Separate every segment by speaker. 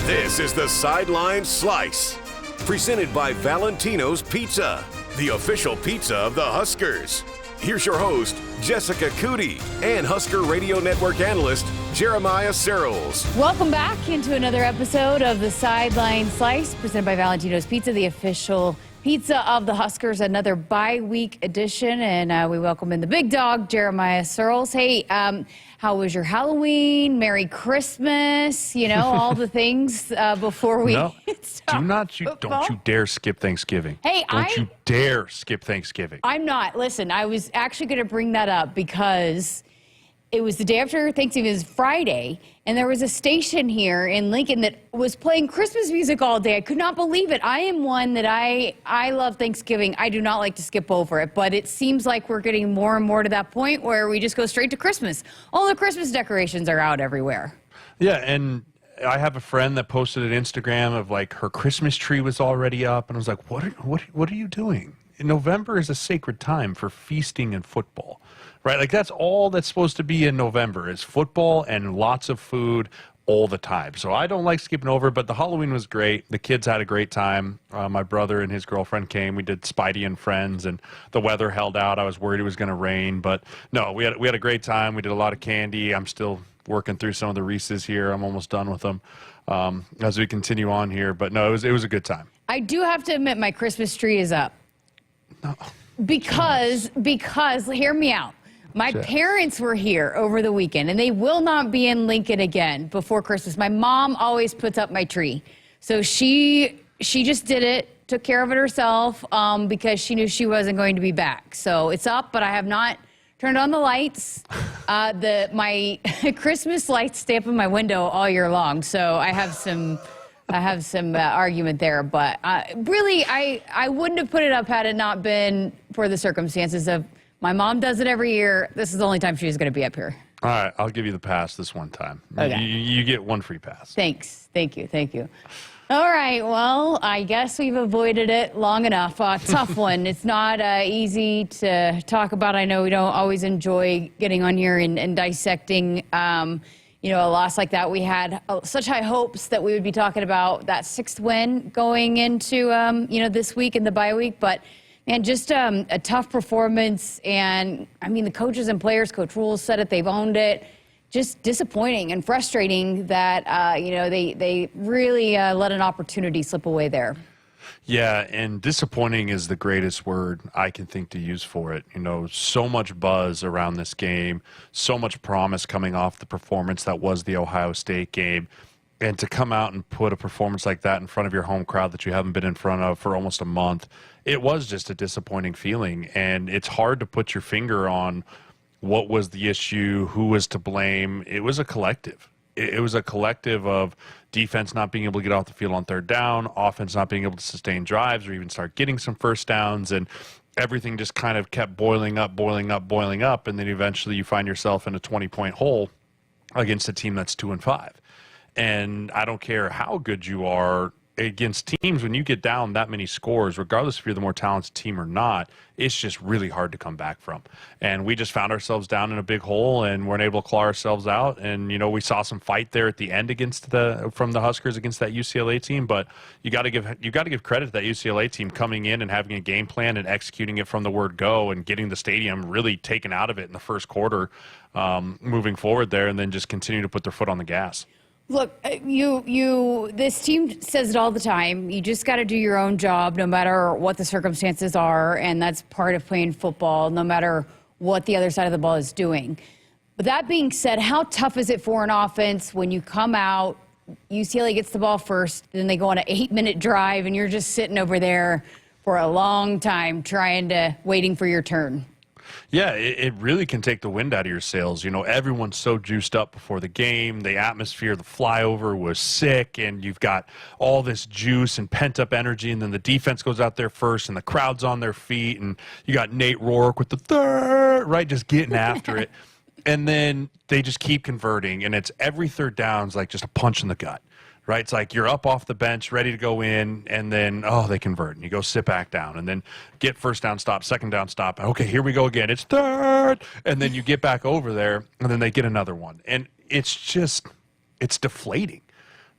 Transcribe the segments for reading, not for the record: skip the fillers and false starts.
Speaker 1: This is the Sideline Slice, presented by Valentino's Pizza, the official pizza of the Huskers. Here's your host, Jessica Coody, and Husker Radio Network analyst, Jeremiah Sirles.
Speaker 2: Welcome back into another episode of the Sideline Slice, presented by Valentino's Pizza, the official pizza of the Huskers, another bye-week edition. And we welcome in the big dog, Jeremiah Sirles. Hey, how was your Halloween? Merry Christmas, you know, all the things before we start.
Speaker 3: Don't you dare skip Thanksgiving.
Speaker 2: Hey,
Speaker 3: Don't you dare skip Thanksgiving.
Speaker 2: I'm not. Listen, I was actually going to bring that up because it was the day after Thanksgiving, it was Friday, and there was a station here in Lincoln that was playing Christmas music all day. I could not believe it. I am one that I love Thanksgiving. I do not like to skip over it, but it seems like we're getting more and more to that point where we just go straight to Christmas. All the Christmas decorations are out everywhere.
Speaker 3: Yeah, and I have a friend that posted an Instagram of like her Christmas tree was already up, and I was like, what are you doing? November is a sacred time for feasting and football, right? Like that's all that's supposed to be in November is football and lots of food all the time. So I don't like skipping over, but the Halloween was great. The kids had a great time. My brother and his girlfriend came. We did Spidey and Friends, and the weather held out. I was worried it was going to rain, but no, we had a great time. We did a lot of candy. I'm still working through some of the Reese's here. I'm almost done with them as we continue on here. But no, it was a good time.
Speaker 2: I do have to admit my Christmas tree is up.
Speaker 3: No.
Speaker 2: Because hear me out. My parents were here over the weekend, and they will not be in Lincoln again before Christmas. My mom always puts up my tree. So she just did it, took care of it herself because she knew she wasn't going to be back. So it's up, but I have not turned on the lights. My Christmas lights stay up in my window all year long, so I have some argument there, but really, I wouldn't have put it up had it not been for the circumstances of my mom does it every year. This is the only time she's going to be up here.
Speaker 3: All right, I'll give you the pass this one time.
Speaker 2: Okay.
Speaker 3: You get one free pass.
Speaker 2: Thanks. Thank you. All right, well, I guess we've avoided it long enough. Tough one. It's not easy to talk about. I know we don't always enjoy getting on here and dissecting a loss like that. We had such high hopes that we would be talking about that sixth win going into, this week in the bye week. But, man, just a tough performance. And, I mean, the coaches and players, Coach Rules said it, they've owned it. Just disappointing and frustrating that, they really let an opportunity slip away there.
Speaker 3: Yeah, and disappointing is the greatest word I can think to use for it. So much buzz around this game, so much promise coming off the performance that was the Ohio State game. And to come out and put a performance like that in front of your home crowd that you haven't been in front of for almost a month, it was just a disappointing feeling. And it's hard to put your finger on what was the issue, who was to blame. It was a collective. It was a collective of defense not being able to get off the field on third down, offense not being able to sustain drives or even start getting some first downs, and everything just kind of kept boiling up, and then eventually you find yourself in a 20-point hole against a team that's 2-5. And I don't care how good you are against teams, when you get down that many scores, regardless if you're the more talented team or not, it's just really hard to come back from. And we just found ourselves down in a big hole and weren't able to claw ourselves out. And, we saw some fight there at the end from the Huskers against that UCLA team. But you got to give credit to that UCLA team coming in and having a game plan and executing it from the word go and getting the stadium really taken out of it in the first quarter, moving forward there, and then just continue to put their foot on the gas.
Speaker 2: Look, this team says it all the time. You just got to do your own job no matter what the circumstances are, and that's part of playing football, no matter what the other side of the ball is doing. But that being said, how tough is it for an offense when you come out, UCLA gets the ball first, then they go on an 8-minute drive, and you're just sitting over there for a long time waiting for your turn?
Speaker 3: Yeah, it really can take the wind out of your sails. Everyone's so juiced up before the game. The atmosphere, the flyover was sick, and you've got all this juice and pent-up energy, and then the defense goes out there first, and the crowd's on their feet, and you got Nate Rourke with the third, right, just getting after it. And then they just keep converting, and it's every third down's like just a punch in the gut. Right? It's like you're up off the bench, ready to go in, and then, they convert. And you go sit back down, and then get first down stop, second down stop. Okay, here we go again. It's third. And then you get back over there, and then they get another one. And it's deflating,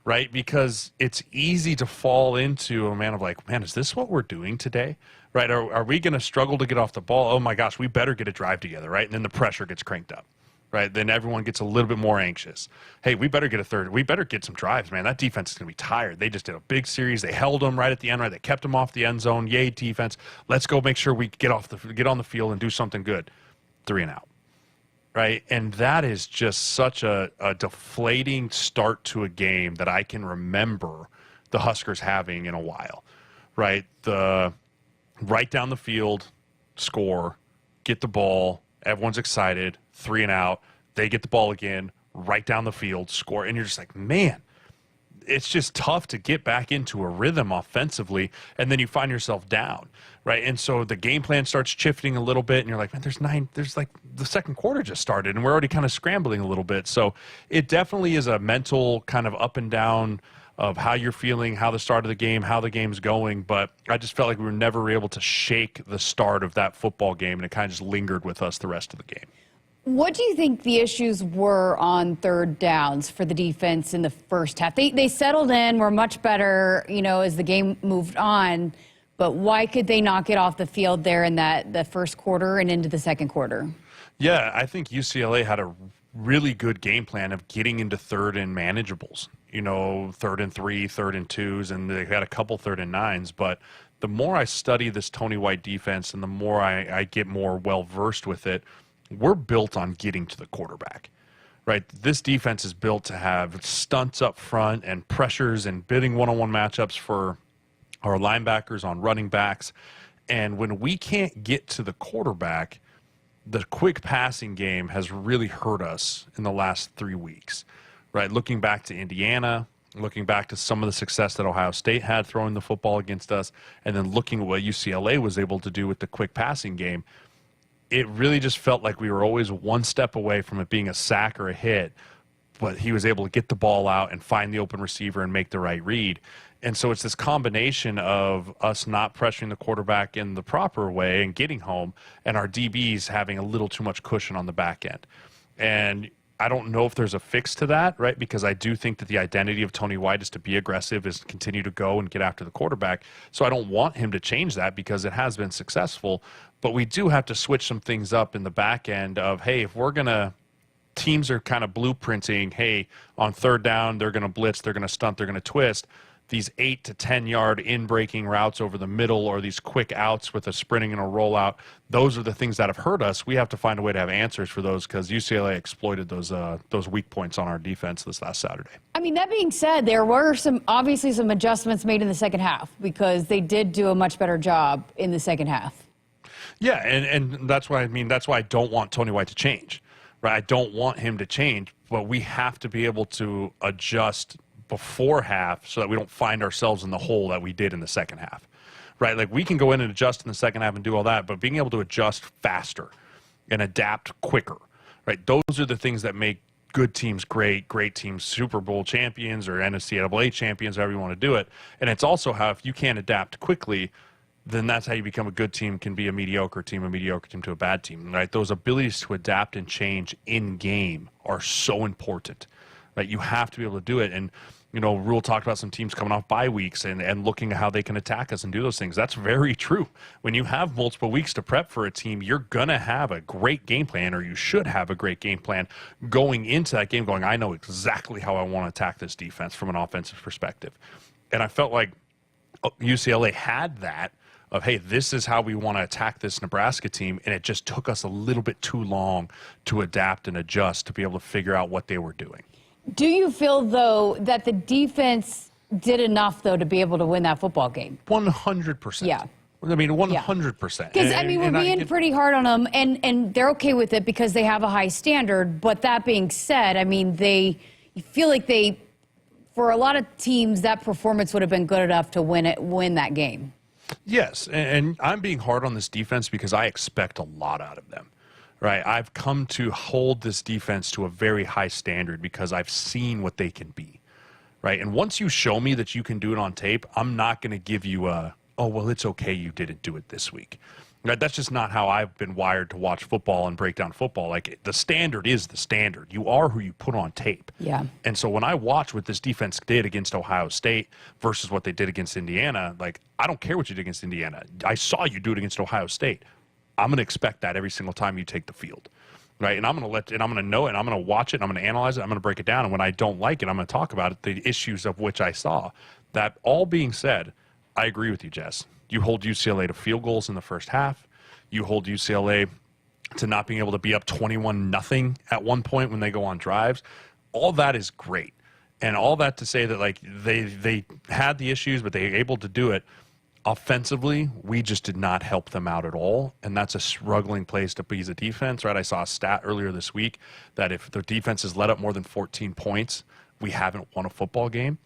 Speaker 3: right? Because it's easy to fall into a man, is this what we're doing today? Right? Are we going to struggle to get off the ball? Oh my gosh, we better get a drive together, right? And then the pressure gets cranked up, right? Then everyone gets a little bit more anxious. Hey, we better get a third. We better get some drives, man. That defense is going to be tired. They just did a big series. They held them right at the end, right? They kept them off the end zone. Yay, defense. Let's go make sure we get on the field and do something good. 3 and out. Right? And that is just such a deflating start to a game that I can remember the Huskers having in a while. Right? Right down the field, score, get the ball, everyone's excited, 3 and out, they get the ball again, right down the field, score, and you're just like, man, it's just tough to get back into a rhythm offensively, and then you find yourself down, right? And so the game plan starts shifting a little bit, and you're like, man, there's like the second quarter just started, and we're already kind of scrambling a little bit. So it definitely is a mental kind of up and down of how you're feeling, how the start of the game, how the game's going. But I just felt like we were never able to shake the start of that football game, and it kind of just lingered with us the rest of the game.
Speaker 2: What do you think the issues were on third downs for the defense in the first half? They settled in, were much better, as the game moved on. But why could they not get off the field there in the first quarter and into the second quarter?
Speaker 3: Yeah, I think UCLA had a really good game plan of getting into third and manageables. 3rd and 3, 3rd and 2s, and they had a couple 3rd and 9s. But the more I study this Tony White defense and the more I get more well-versed with it, we're built on getting to the quarterback, right? This defense is built to have stunts up front and pressures and bidding one-on-one matchups for our linebackers on running backs. And when we can't get to the quarterback, the quick passing game has really hurt us in the last 3 weeks. Right, looking back to Indiana, looking back to some of the success that Ohio State had throwing the football against us, and then looking at what UCLA was able to do with the quick passing game, it really just felt like we were always one step away from it being a sack or a hit, but he was able to get the ball out and find the open receiver and make the right read. And so it's this combination of us not pressuring the quarterback in the proper way and getting home, and our DBs having a little too much cushion on the back end. And I don't know if there's a fix to that, right? Because I do think that the identity of Tony White is to be aggressive, is to continue to go and get after the quarterback. So I don't want him to change that because it has been successful. But we do have to switch some things up in the back end of, hey, if we're going to, teams are kind of blueprinting, hey, on third down, they're going to blitz, they're going to stunt, they're going to twist. These 8 to 10 yard in-breaking routes over the middle or these quick outs with a sprinting and a rollout, those are the things that have hurt us. We have to find a way to have answers for those because UCLA exploited those weak points on our defense this last Saturday. I
Speaker 2: mean, that being said, there were obviously some adjustments made in the second half because they did do a much better job in the second half.
Speaker 3: Yeah, and that's why I don't want Tony White to change. Right? I don't want him to change, but we have to be able to adjust before half so that we don't find ourselves in the hole that we did in the second half, right? Like we can go in and adjust in the second half and do all that, but being able to adjust faster and adapt quicker, right? Those are the things that make good teams great teams Super Bowl champions or NCAA champions, however you want to do it. And it's also how if you can't adapt quickly, then that's how you become a good team, can be a mediocre team to a bad team, right? Those abilities to adapt and change in game are so important, right? You have to be able to do it. And Rule talked about some teams coming off bye weeks and looking at how they can attack us and do those things. That's very true. When you have multiple weeks to prep for a team, you're going to have a great game plan, or you should have a great game plan going into that game going, I know exactly how I want to attack this defense from an offensive perspective. And I felt like UCLA had that of, hey, this is how we want to attack this Nebraska team, and it just took us a little bit too long to adapt and adjust to be able to figure out what they were doing.
Speaker 2: Do you feel, though, that the defense did enough, though, to be able to win that football game?
Speaker 3: 100%.
Speaker 2: Yeah.
Speaker 3: I mean, 100%.
Speaker 2: Because, we're being pretty hard on them, and they're okay with it because they have a high standard. But that being said, you feel like for a lot of teams, that performance would have been good enough to win that game.
Speaker 3: Yes, and I'm being hard on this defense because I expect a lot out of them. Right, I've come to hold this defense to a very high standard because I've seen what they can be. Right, and once you show me that you can do it on tape, I'm not going to give you oh, well, it's okay you didn't do it this week. Right? That's just not how I've been wired to watch football and break down football. Like, the standard is the standard. You are who you put on tape.
Speaker 2: Yeah.
Speaker 3: And so when I watch what this defense did against Ohio State versus what they did against Indiana, like, I don't care what you did against Indiana. I saw you do it against Ohio State. I'm going to expect that every single time you take the field. Right? And I'm going to know it, and I'm going to watch it, and I'm going to analyze it, I'm going to break it down. And when I don't like it, I'm going to talk about it, the issues of which I saw. That all being said, I agree with you, Jess. You hold UCLA to field goals in the first half. You hold UCLA to not being able to be up 21-0 at one point when they go on drives. All that is great. And all that to say that, like, they had the issues, but they were able to do it. Offensively, we just did not help them out at all, and that's a struggling place to be as a defense, right? I saw a stat earlier this week that if the defense has let up more than 14 points, we haven't won a football game.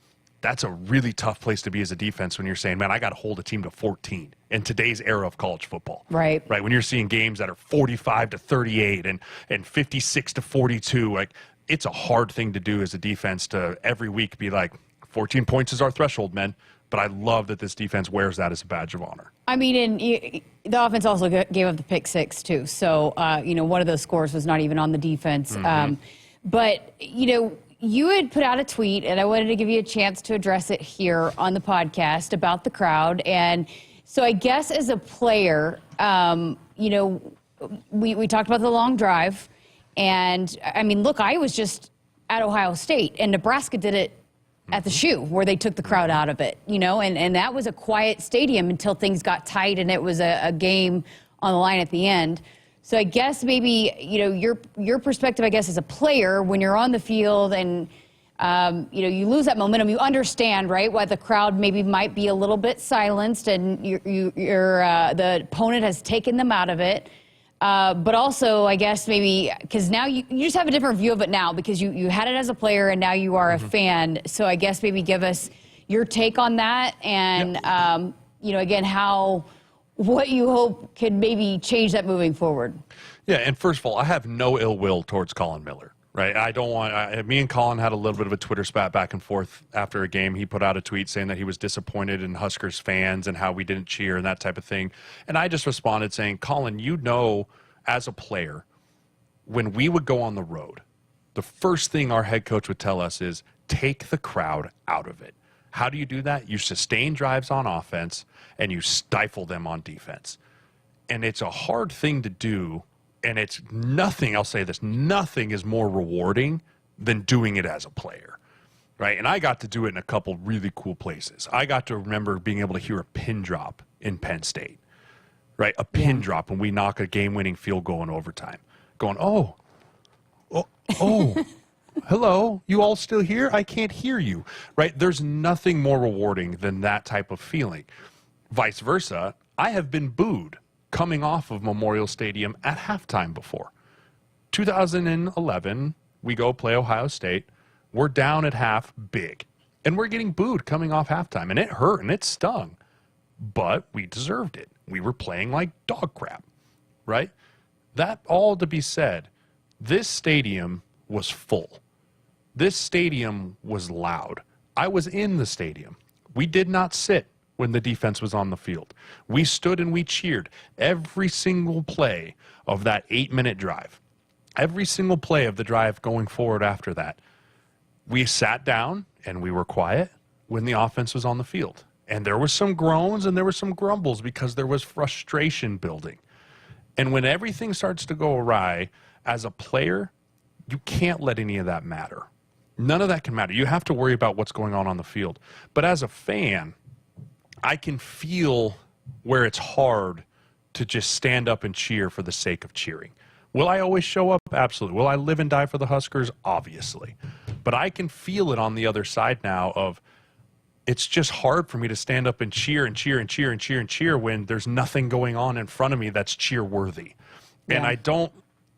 Speaker 3: That's a really tough place to be as a defense when you're saying, man, I got to hold a team to 14 in today's era of college football.
Speaker 2: Right.
Speaker 3: Right. When you're seeing games that are 45-38 and 56-42, like, it's a hard thing to do as a defense to every week be like, 14 points is our threshold, men. But I love that this defense wears that as a badge of honor. I
Speaker 2: mean, and the offense also gave up the pick six, too. So, one of those scores was not even on the defense. Mm-hmm. But, you had put out a tweet, and I wanted to give you a chance to address it here on the podcast about the crowd. And so I guess as a player, we talked about the long drive. And, I mean, look, I was just at Ohio State, and Nebraska did it at the shoe where they took the crowd out of it, and that was a quiet stadium until things got tight and it was a game on the line at the end. So I guess maybe, your perspective, I guess, as a player, when you're on the field and, you lose that momentum, you understand, right, why the crowd maybe might be a little bit silenced and the opponent has taken them out of it. But also, I guess, maybe because now you just have a different view of it now because you had it as a player and now you are a fan. So I guess maybe give us your take on that and, again, what you hope can maybe change that moving forward.
Speaker 3: Yeah, and first of all, I have no ill will towards Colin Miller. Right, I don't want. Me and Colin had a little bit of a Twitter spat back and forth after a game. He put out a tweet saying that he was disappointed in Huskers fans and how we didn't cheer and that type of thing. And I just responded saying, Colin, as a player, when we would go on the road, the first thing our head coach would tell us is take the crowd out of it. How do you do that? You sustain drives on offense and you stifle them on defense. And it's a hard thing to do. And it's nothing, I'll say this, nothing is more rewarding than doing it as a player, right? And I got to do it in a couple really cool places. I got to remember being able to hear a pin drop in Penn State, right? A pin drop when we knock a game-winning field goal in overtime. Going, oh, hello, you all still here? I can't hear you, right? There's nothing more rewarding than that type of feeling. Vice versa, I have been booed coming off of Memorial Stadium at halftime before. 2011, we go play Ohio State. We're down at half big. And we're getting booed coming off halftime. And it hurt and it stung. But we deserved it. We were playing like dog crap, right? That all to be said, this stadium was full. This stadium was loud. I was in the stadium. We did not sit when the defense was on the field. We stood and we cheered every single play of that 8-minute drive. Every single play of the drive going forward after that. We sat down and we were quiet when the offense was on the field. And there was some groans and there were some grumbles because there was frustration building. And when everything starts to go awry, as a player, you can't let any of that matter. None of that can matter. You have to worry about what's going on the field. But as a fan, I can feel where it's hard to just stand up and cheer for the sake of cheering. Will I always show up? Absolutely. Will I live and die for the Huskers? Obviously. But I can feel it on the other side now of it's just hard for me to stand up and cheer and cheer and cheer and cheer and cheer when there's nothing going on in front of me that's cheer worthy. Yeah. And I don't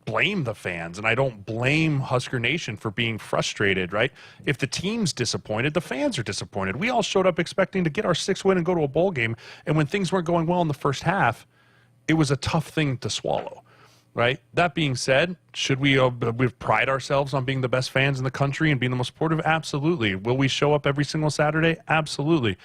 Speaker 3: blame the fans and I don't blame Husker Nation for being frustrated, right? If the team's disappointed, the fans are disappointed. We all showed up expecting to get our 6th win and go to a bowl game. And when things weren't going well in the first half, it was a tough thing to swallow, right? That being said, should we pride ourselves on being the best fans in the country and being the most supportive? Absolutely. Will we show up every single Saturday? Absolutely.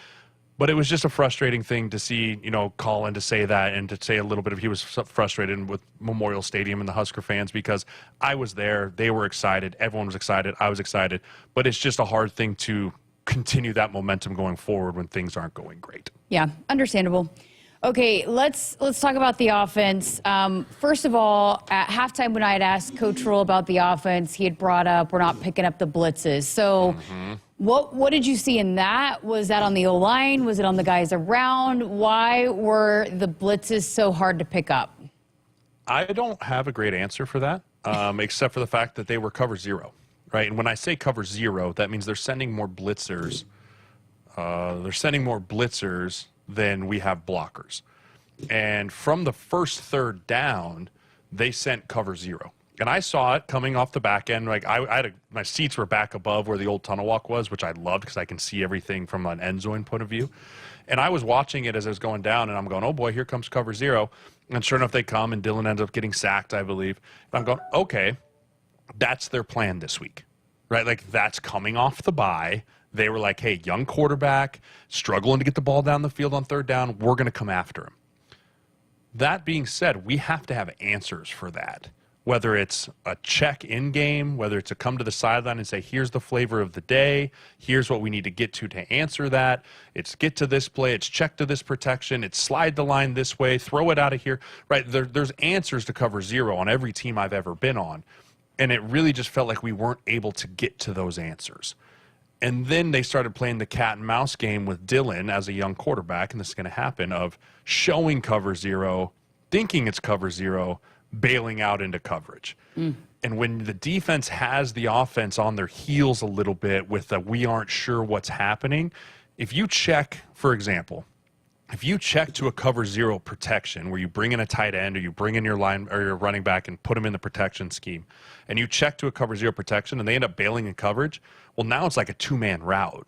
Speaker 3: But it was just a frustrating thing to see, Colin to say that and to say a little bit of he was frustrated with Memorial Stadium and the Husker fans because I was there. They were excited. Everyone was excited. I was excited. But it's just a hard thing to continue that momentum going forward when things aren't going great.
Speaker 2: Yeah, understandable. Okay, let's talk about the offense. First of all, at halftime when I had asked Coach Rule about the offense, he had brought up we're not picking up the blitzes. So what did you see in that? Was that on the O-line? Was it on the guys around? Why were the blitzes so hard to pick up?
Speaker 3: I don't have a great answer for that, except for the fact that they were cover zero, right? And when I say cover zero, that means they're sending more blitzers. Than we have blockers. And from the first third down, they sent cover zero. And I saw it coming off the back end. Like my seats were back above where the old tunnel walk was, which I loved because I can see everything from an end zone point of view. And I was watching it as it was going down, and I'm going, oh boy, here comes cover zero. And sure enough, they come, and Dylan ends up getting sacked, I believe. And I'm going, okay, that's their plan this week, right? Like that's coming off the bye. They were like, hey, young quarterback, struggling to get the ball down the field on third down. We're going to come after him. That being said, we have to have answers for that, whether it's a check-in game, whether it's a come to the sideline and say, here's the flavor of the day, here's what we need to get to answer that. It's get to this play, it's check to this protection, it's slide the line this way, throw it out of here. Right? There's answers to cover zero on every team I've ever been on, and it really just felt like we weren't able to get to those answers. And then they started playing the cat and mouse game with Dylan as a young quarterback, and this is going to happen, of showing cover zero, thinking it's cover zero, bailing out into coverage. And when the defense has the offense on their heels a little bit with the we aren't sure what's happening, if you check, for example, if you check to a cover zero protection where you bring in a tight end or you bring in your line or your running back and put them in the protection scheme, and you check to a cover zero protection and they end up bailing in coverage, well, now it's like a two-man route.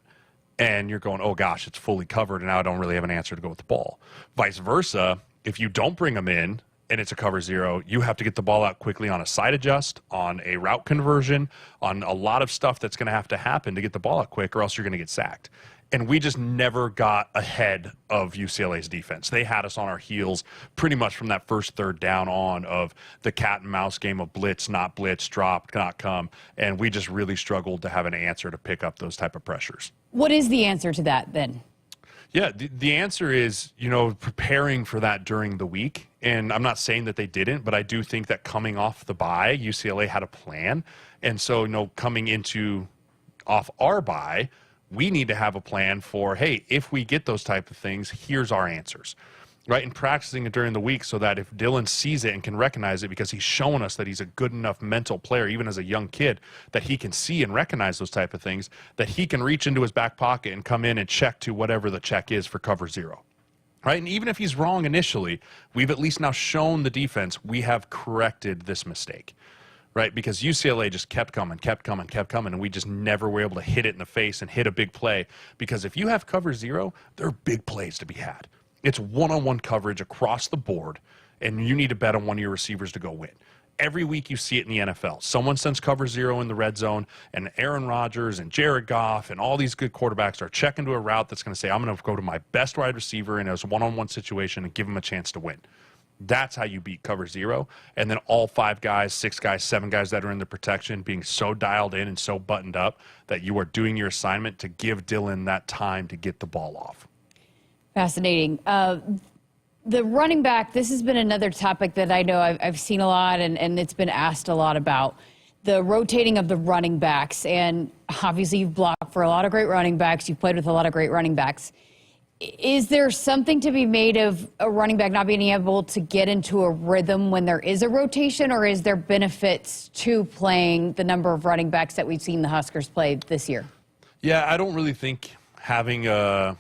Speaker 3: And you're going, oh gosh, it's fully covered, and now I don't really have an answer to go with the ball. Vice versa, if you don't bring them in and it's a cover zero, you have to get the ball out quickly on a side adjust, on a route conversion, on a lot of stuff that's going to have to happen to get the ball out quick, or else you're going to get sacked. And we just never got ahead of UCLA's defense. They had us on our heels pretty much from that first third down on of the cat and mouse game of blitz, not blitz, drop, not come. And we just really struggled to have an answer to pick up those type of pressures.
Speaker 2: What is the answer to that then?
Speaker 3: Yeah, the answer is, preparing for that during the week. And I'm not saying that they didn't, but I do think that coming off the bye, UCLA had a plan. And so, coming off our bye, we need to have a plan for, hey, if we get those type of things, here's our answers, right? And practicing it during the week so that if Dylan sees it and can recognize it because he's shown us that he's a good enough mental player, even as a young kid, that he can see and recognize those type of things, that he can reach into his back pocket and come in and check to whatever the check is for cover zero, right? And even if he's wrong initially, we've at least now shown the defense we have corrected this mistake. Right, because UCLA just kept coming, and we just never were able to hit it in the face and hit a big play. Because if you have cover zero, there are big plays to be had. It's one-on-one coverage across the board, and you need to bet on one of your receivers to go win. Every week you see it in the NFL. Someone sends cover zero in the red zone, and Aaron Rodgers and Jared Goff and all these good quarterbacks are checking to a route that's going to say, I'm going to go to my best wide receiver in a one-on-one situation and give him a chance to win. That's how you beat cover zero. And then all 5 guys, 6 guys, 7 guys that are in the protection being so dialed in and so buttoned up that you are doing your assignment to give Dylan that time to get the ball off.
Speaker 2: Fascinating. The running back, this has been another topic that I know I've seen a lot and it's been asked a lot about. The rotating of the running backs. And obviously you've blocked for a lot of great running backs. You've played with a lot of great running backs. Is there something to be made of a running back not being able to get into a rhythm when there is a rotation, or is there benefits to playing the number of running backs that we've seen the Huskers play this year?
Speaker 3: Yeah, I don't really think that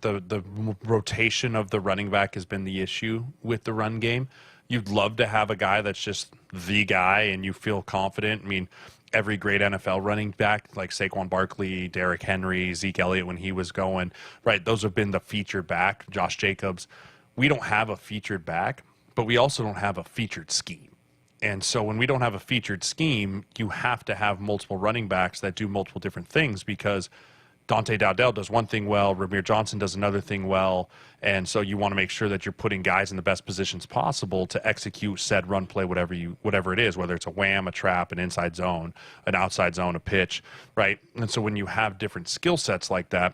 Speaker 3: the rotation of the running back has been the issue with the run game. You'd love to have a guy that's just the guy and you feel confident. I mean, every great NFL running back like Saquon Barkley, Derrick Henry, Zeke Elliott when he was going, right, those have been the featured back, Josh Jacobs. We don't have a featured back, but we also don't have a featured scheme. And so when we don't have a featured scheme, you have to have multiple running backs that do multiple different things because Dante Dowdell does one thing well, Ramir Johnson does another thing well, and so you want to make sure that you're putting guys in the best positions possible to execute said run play, whatever it is, whether it's a wham, a trap, an inside zone, an outside zone, a pitch, right? And so when you have different skill sets like that,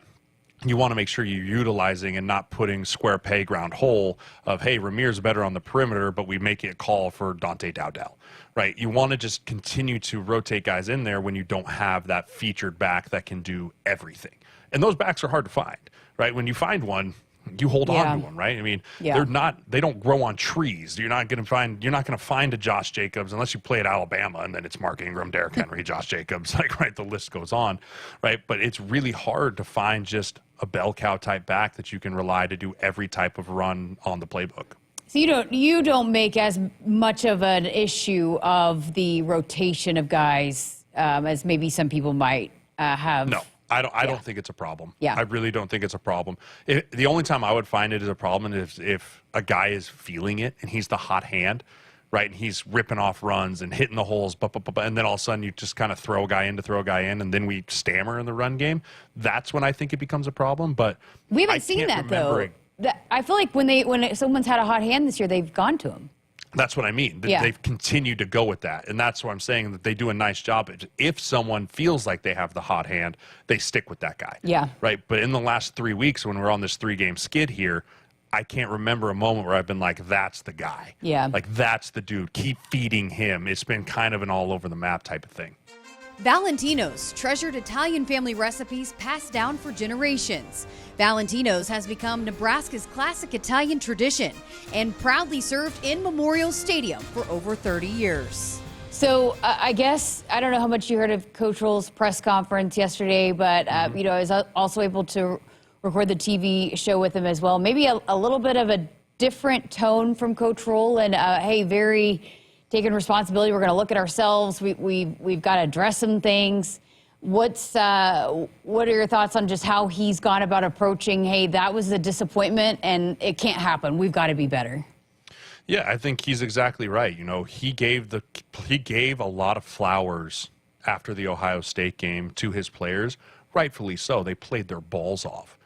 Speaker 3: you want to make sure you're utilizing and not putting square peg round hole of, hey, Ramir's better on the perimeter, but we make it a call for Dante Dowdell, right? You want to just continue to rotate guys in there when you don't have that featured back that can do everything. And those backs are hard to find, right? When you find one, you hold on to them, right? I mean, they don't grow on trees. You're not going to find a Josh Jacobs unless you play at Alabama, and then it's Mark Ingram, Derrick Henry, Josh Jacobs, like, right, the list goes on, right? But it's really hard to find just a bell cow type back that you can rely to do every type of run on the playbook.
Speaker 2: So you don't make as much of an issue of the rotation of guys as maybe some people might have.
Speaker 3: No. I don't think it's a problem.
Speaker 2: Yeah.
Speaker 3: I really don't think it's a problem. The only time I would find it as a problem is if a guy is feeling it and he's the hot hand, right? And he's ripping off runs and hitting the holes, and then all of a sudden you just kind of throw a guy in, and then we stammer in the run game. That's when I think it becomes a problem. But
Speaker 2: we haven't seen that, though. I feel like when someone's had a hot hand this year, they've gone to him.
Speaker 3: That's what I mean. They've continued to go with that. And that's why I'm saying that they do a nice job. If someone feels like they have the hot hand, they stick with that guy.
Speaker 2: Yeah.
Speaker 3: Right? But in the last 3 weeks, when we're on this 3-game skid here, I can't remember a moment where I've been like, that's the guy.
Speaker 2: Yeah.
Speaker 3: Like, that's the dude. Keep feeding him. It's been kind of an all-over-the-map type of thing.
Speaker 4: Valentino's, treasured Italian family recipes passed down for generations. Valentino's has become Nebraska's classic Italian tradition and proudly served in Memorial Stadium for over 30 years.
Speaker 2: So I guess, I don't know how much you heard of Coach Roll's press conference yesterday, but I was also able to record the TV show with him as well. Maybe a little bit of a different tone from Coach Roll, and hey, very taking responsibility. We're going to look at ourselves. We've got to address some things. What are your thoughts on just how he's gone about approaching, hey, that was a disappointment and it can't happen. We've got to be better.
Speaker 3: Yeah, I think he's exactly right. You know, he gave a lot of flowers after the Ohio State game to his players, rightfully so. They played their balls off.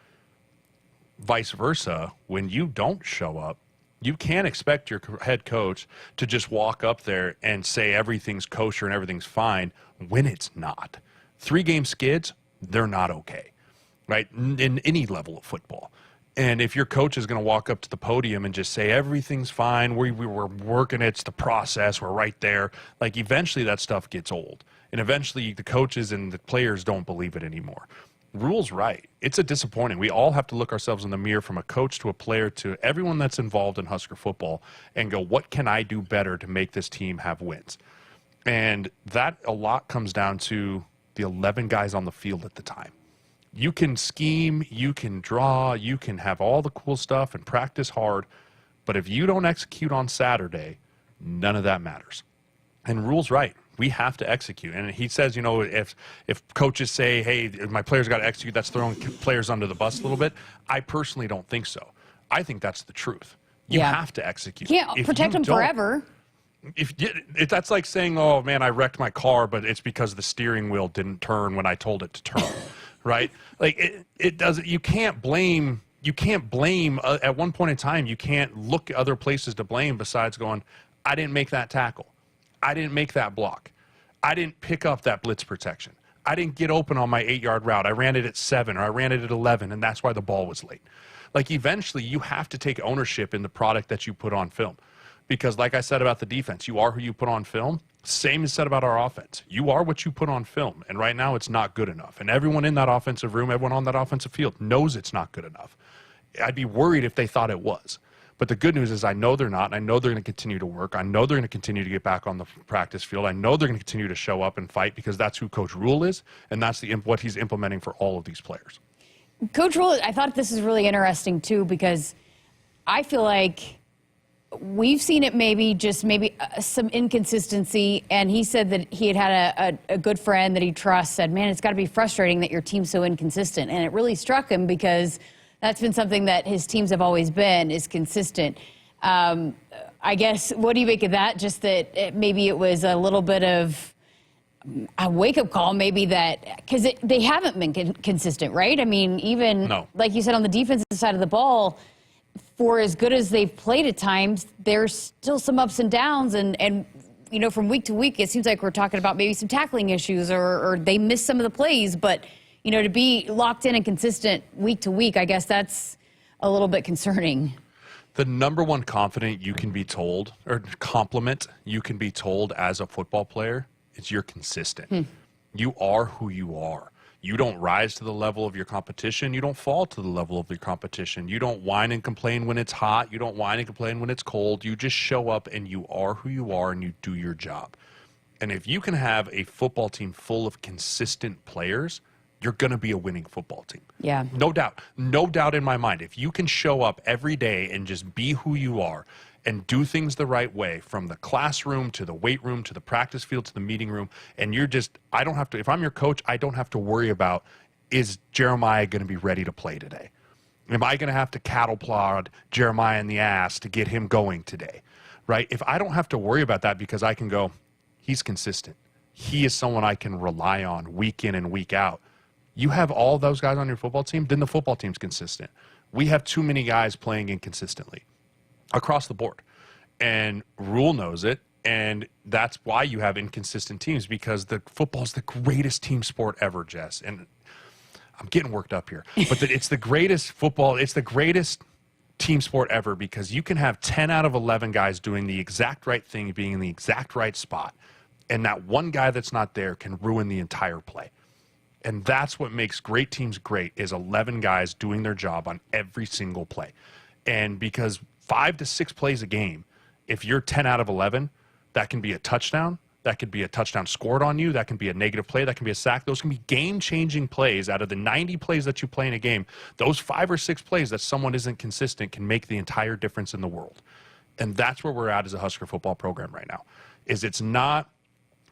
Speaker 3: Vice versa, when you don't show up, you can't expect your head coach to just walk up there and say everything's kosher and everything's fine when it's not. 3-game skids, they're not okay, right? In any level of football. And if your coach is going to walk up to the podium and just say everything's fine, we were working, it's the process, we're right there, like eventually that stuff gets old. And eventually the coaches and the players don't believe it anymore. Rule's right. It's a disappointing. We all have to look ourselves in the mirror, from a coach to a player to everyone that's involved in Husker football, and go, what can I do better to make this team have wins? And that a lot comes down to the 11 guys on the field at the time. You can scheme, you can draw, you can have all the cool stuff and practice hard, but if you don't execute on Saturday, none of that matters. And Rule's right. We have to execute. And he says, you know, if coaches say, hey, my players got to execute, that's throwing players under the bus a little bit. I personally don't think so. I think that's the truth. You have to execute.
Speaker 2: You can't protect them forever.
Speaker 3: If that's like saying, oh, man, I wrecked my car, but it's because the steering wheel didn't turn when I told it to turn, right? Like, it doesn't. You can't blame. At one point in time, you can't look at other places to blame besides going, I didn't make that tackle. I didn't make that block. I didn't pick up that blitz protection. I didn't get open on my 8-yard route. I ran it at 7 or I ran it at 11, and that's why the ball was late. Like, eventually you have to take ownership in the product that you put on film. Because like I said about the defense, you are who you put on film. Same is said about our offense. You are what you put on film. And right now it's not good enough. And everyone in that offensive room, everyone on that offensive field knows it's not good enough. I'd be worried if they thought it was. But the good news is I know they're not, and I know they're going to continue to work. I know they're going to continue to get back on the practice field. I know they're going to continue to show up and fight, because that's who Coach Rule is, and that's what he's implementing for all of these players.
Speaker 2: Coach Rule, I thought this is really interesting, too, because I feel like we've seen it maybe some inconsistency, and he said that he had a good friend that he trusts said, man, it's got to be frustrating that your team's so inconsistent. And it really struck him, because that's been something that his teams have always been, is consistent. I guess, what do you make of that? Just that maybe it was a little bit of a wake-up call maybe that, because they haven't been consistent, right? I mean, even like you said, on the defensive side of the ball, for as good as they've played at times, there's still some ups and downs. And you know, from week to week, it seems like we're talking about maybe some tackling issues or they miss some of the plays. But, you know, to be locked in and consistent week to week, I guess that's a little bit concerning.
Speaker 3: The number one compliment you can be told as a football player is you're consistent. You are who you are. You don't rise to the level of your competition. You don't fall to the level of your competition. You don't whine and complain when it's hot. You don't whine and complain when it's cold. You just show up and you are who you are and you do your job. And if you can have a football team full of consistent players, you're going to be a winning football team.
Speaker 2: Yeah.
Speaker 3: No doubt. No doubt in my mind. If you can show up every day and just be who you are and do things the right way, from the classroom to the weight room to the practice field to the meeting room, and you're just, I don't have to, if I'm your coach, I don't have to worry about, is Jeremiah going to be ready to play today? Am I going to have to cattle prod Jeremiah in the ass to get him going today? Right? If I don't have to worry about that because I can go, he's consistent. He is someone I can rely on week in and week out. You have all those guys on your football team, then the football team's consistent. We have too many guys playing inconsistently across the board. And Rule knows it, and that's why you have inconsistent teams, because the football's the greatest team sport ever, Jess. And I'm getting worked up here. But it's the greatest football, it's the greatest team sport ever, because you can have 10 out of 11 guys doing the exact right thing, being in the exact right spot, and that one guy that's not there can ruin the entire play. And that's what makes great teams great, is 11 guys doing their job on every single play. And because 5 to 6 plays a game, if you're 10 out of 11, that can be a touchdown. That could be a touchdown scored on you. That can be a negative play. That can be a sack. Those can be game-changing plays. Out of the 90 plays that you play in a game, those 5 or 6 plays that someone isn't consistent can make the entire difference in the world. And that's where we're at as a Husker football program right now, is it's not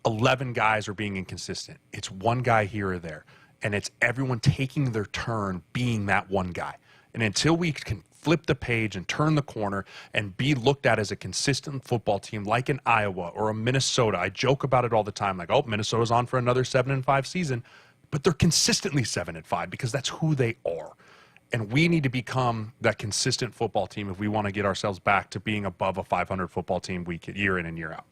Speaker 3: 11 guys are being inconsistent. It's one guy here or there. And it's everyone taking their turn being that one guy. And until we can flip the page and turn the corner and be looked at as a consistent football team like an Iowa or a Minnesota, I joke about it all the time, like, oh, Minnesota's on for another 7-5 season. But they're consistently 7-5 because that's who they are. And we need to become that consistent football team if we want to get ourselves back to being above a 500 football team year in and year out.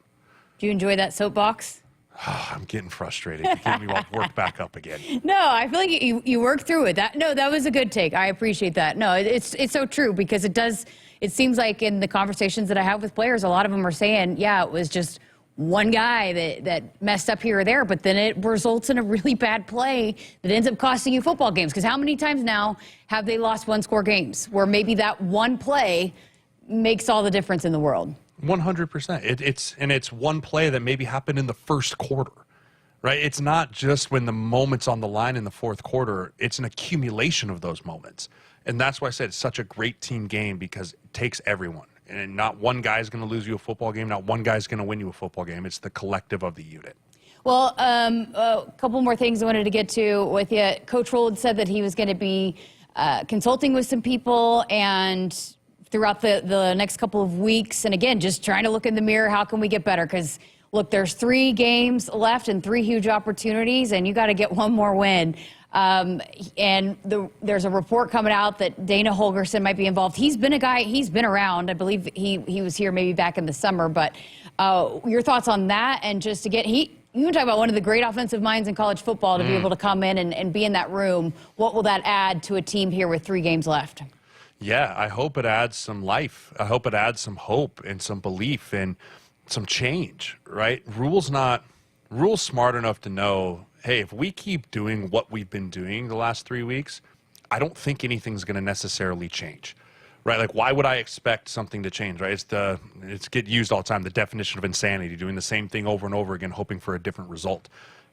Speaker 2: Do you enjoy that soapbox?
Speaker 3: I'm getting frustrated. You get me work back up again.
Speaker 2: No, I feel like you worked through it. That was a good take. I appreciate that. No, it's so true, because it seems like in the conversations that I have with players, a lot of them are saying, yeah, it was just one guy that messed up here or there, but then it results in a really bad play that ends up costing you football games. Because how many times now have they lost one-score games where maybe that one play makes all the difference in the world?
Speaker 3: 100%. It's one play that maybe happened in the first quarter, right? It's not just when the moment's on the line in the fourth quarter. It's an accumulation of those moments. And that's why I said it's such a great team game, because it takes everyone. And not one guy's going to lose you a football game. Not one guy's going to win you a football game. It's the collective of the unit.
Speaker 2: Well, a couple more things I wanted to get to with you. Coach Rule had said that he was going to be consulting with some people and throughout the next couple of weeks. And again, just trying to look in the mirror. How can we get better? Because, look, there's 3 games left and 3 huge opportunities, and you got to get one more win. And there's a report coming out that Dana Holgorsen might be involved. He's been a guy, he's been around. I believe he was here maybe back in the summer. But your thoughts on that, and just to get, you want to talk about one of the great offensive minds in college football to be able to come in and be in that room. What will that add to a team here with 3 games left?
Speaker 3: Yeah, I hope it adds some life. I hope it adds some hope and some belief and some change, right? Rule's smart enough to know, hey, if we keep doing what we've been doing the last 3 weeks, I don't think anything's going to necessarily change, right? Like, why would I expect something to change, right? It's get used all the time, the definition of insanity, doing the same thing over and over again, hoping for a different result.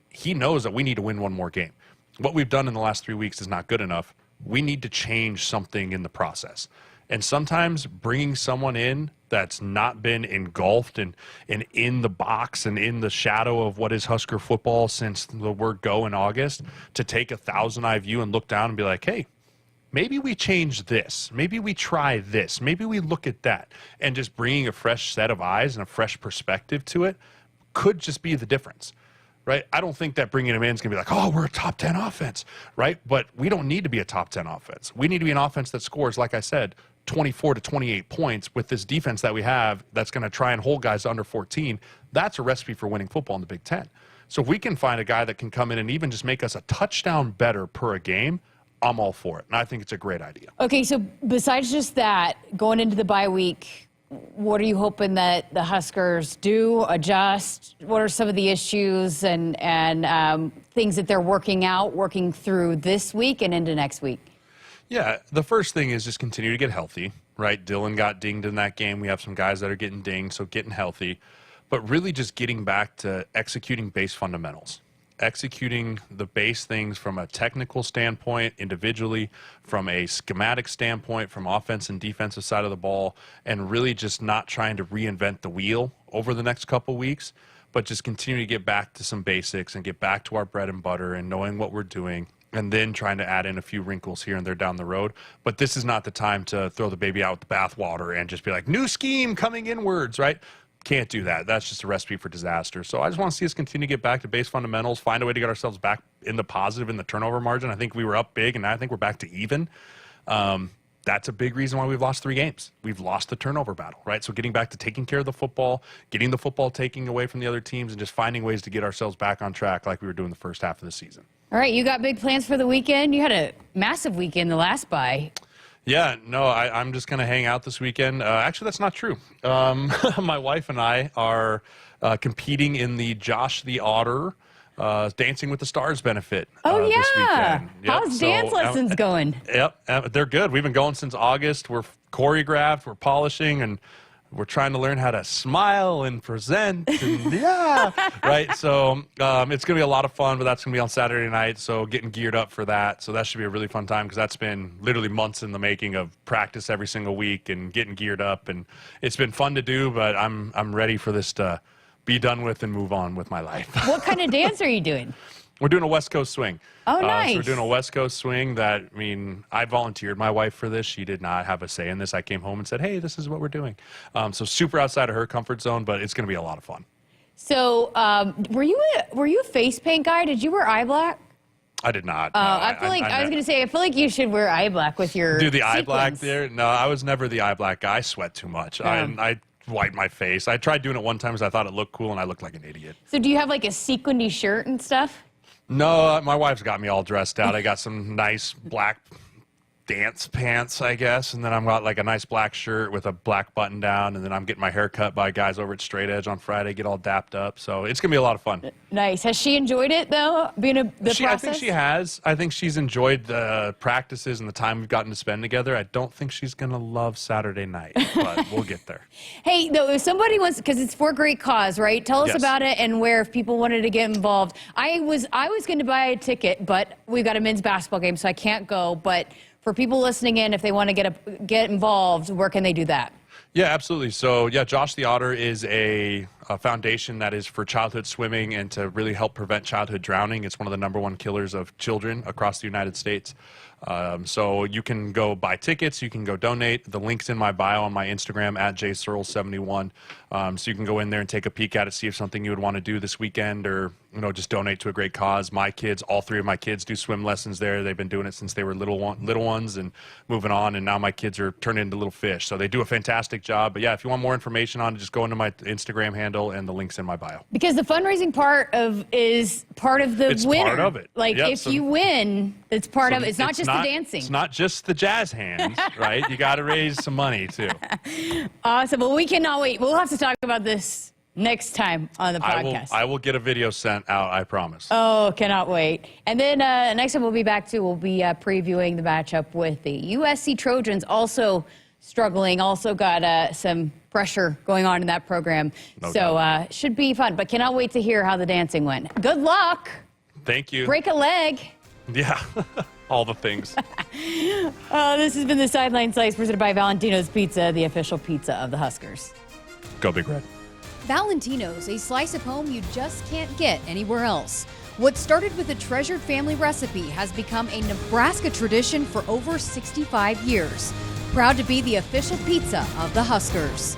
Speaker 3: He knows that we need to win one more game. What we've done in the last 3 weeks is not good enough. We need to change something in the process. And sometimes bringing someone in that's not been engulfed and in the box and in the shadow of what is Husker football since the word go in August, to take a 1,000-eye view and look down and be like, hey, maybe we change this. Maybe we try this. Maybe we look at that. And just bringing a fresh set of eyes and a fresh perspective to it could just be the difference. right? I don't think that bringing him in is going to be like, oh, we're a top 10 offense, right? But we don't need to be a top 10 offense. We need to be an offense that scores, like I said, 24 to 28 points with this defense that we have that's going to try and hold guys under 14. That's a recipe for winning football in the Big Ten. So if we can find a guy that can come in and even just make us a touchdown better per a game, I'm all for it. And I think it's a great idea.
Speaker 2: Okay, so besides just that, going into the bye week, what are you hoping that the Huskers do, adjust? What are some of the issues and things that they're working through this week and into next week?
Speaker 3: Yeah, the first thing is just continue to get healthy, right? Dylan got dinged in that game. We have some guys that are getting dinged, so getting healthy. But really just getting back to executing base fundamentals. Executing the base things from a technical standpoint, individually, from a schematic standpoint, from offense and defensive side of the ball, and really just not trying to reinvent the wheel over the next couple weeks, but just continue to get back to some basics and get back to our bread and butter and knowing what we're doing, and then trying to add in a few wrinkles here and there down the road. But this is not the time to throw the baby out with the bathwater and just be like, new scheme coming inwards, right? Can't do that. That's just a recipe for disaster. So I just want to see us continue to get back to base fundamentals, find a way to get ourselves back in the positive in the turnover margin. I think we were up big, and I think we're back to even. That's a big reason why we've lost 3 games. We've lost the turnover battle, right? So getting back to taking care of the football, getting the football taking away from the other teams, and just finding ways to get ourselves back on track like we were doing the first half of the season.
Speaker 2: All right, you got big plans for the weekend? You had a massive weekend the last bye.
Speaker 3: Yeah, no, I'm just going to hang out this weekend. Actually, that's not true. My wife and I are competing in the Josh the Otter Dancing with the Stars benefit
Speaker 2: Oh, yeah.
Speaker 3: this weekend. Yep.
Speaker 2: How's dance lessons going?
Speaker 3: Yep, they're good. We've been going since August. We're choreographed, we're polishing, and we're trying to learn how to smile and present. And right? So it's going to be a lot of fun, but that's going to be on Saturday night. So getting geared up for that. So that should be a really fun time because that's been literally months in the making of practice every single week and getting geared up. And it's been fun to do, but I'm ready for this to be done with and move on with my life.
Speaker 2: What kind of dance are you doing?
Speaker 3: We're doing a West Coast swing.
Speaker 2: Oh, nice.
Speaker 3: So we're doing a West Coast swing that, I mean, I volunteered my wife for this. She did not have a say in this. I came home and said, hey, this is what we're doing. So super outside of her comfort zone, but it's going to be a lot of fun.
Speaker 2: So were you a face paint guy? Did you wear eye black?
Speaker 3: I did not. No,
Speaker 2: I feel like I was going to say, I feel like you should wear eye black with your
Speaker 3: do the eye
Speaker 2: sequins.
Speaker 3: black there? No, I was never the eye black guy. I sweat too much. I wipe my face. I tried doing it one time because I thought it looked cool, and I looked like an idiot.
Speaker 2: So do you have like a sequiny shirt and stuff?
Speaker 3: No, my wife's got me all dressed out. I got some nice black dance pants, I guess, and then I've got like a nice black shirt with a black button down, and then I'm getting my hair cut by guys over at Straight Edge on Friday, get all dapped up. So it's going to be a lot of fun.
Speaker 2: Nice. Has she enjoyed it, though, being the process?
Speaker 3: I think she has. I think she's enjoyed the practices and the time we've gotten to spend together. I don't think she's going to love Saturday night, but we'll get there.
Speaker 2: Hey, though, if somebody wants, because it's for a great cause, right? Tell us
Speaker 3: Yes.
Speaker 2: about it and where if people wanted to get involved. I was going to buy a ticket, but we've got a men's basketball game, so I can't go. But for people listening in, if they want to get involved, where can they do that?
Speaker 3: Yeah, absolutely. So, yeah, Josh the Otter is a foundation that is for childhood swimming and to really help prevent childhood drowning. It's one of the #1 killers of children across the United States. So you can go buy tickets. You can go donate. The link's in my bio on my Instagram at jsirles71. So you can go in there and take a peek at it, see if something you would want to do this weekend or, just donate to a great cause. My kids, all 3 of my kids do swim lessons there. They've been doing it since they were little ones and moving on. And now my kids are turning into little fish. So they do a fantastic job. But yeah, if you want more information on it, just go into my Instagram handle and the link's in my bio.
Speaker 2: Because the fundraising is part of the
Speaker 3: It's
Speaker 2: winner.
Speaker 3: part of it.
Speaker 2: Like
Speaker 3: Yep,
Speaker 2: if you win, it's part of it. It's not just the
Speaker 3: It's
Speaker 2: dancing.
Speaker 3: not just the jazz hands, right? You got to raise some money too.
Speaker 2: Awesome. Well, we cannot wait. We'll have to talk about this next time on the podcast.
Speaker 3: I will get a video sent out, I promise.
Speaker 2: Oh, cannot wait. And then next time we'll be previewing the matchup with the USC Trojans, also struggling, also got some pressure going on in that program.
Speaker 3: No
Speaker 2: so
Speaker 3: doubt.
Speaker 2: should be fun, but cannot wait to hear how the dancing went. Good luck.
Speaker 3: Thank you.
Speaker 2: Break a leg.
Speaker 3: Yeah, all the things.
Speaker 2: This has been the Sideline Slice presented by Valentino's Pizza, the official pizza of the Huskers.
Speaker 3: Go Big Red.
Speaker 4: Valentino's, a slice of home you just can't get anywhere else. What started with a treasured family recipe has become a Nebraska tradition for over 65 years. Proud to be the official pizza of the Huskers.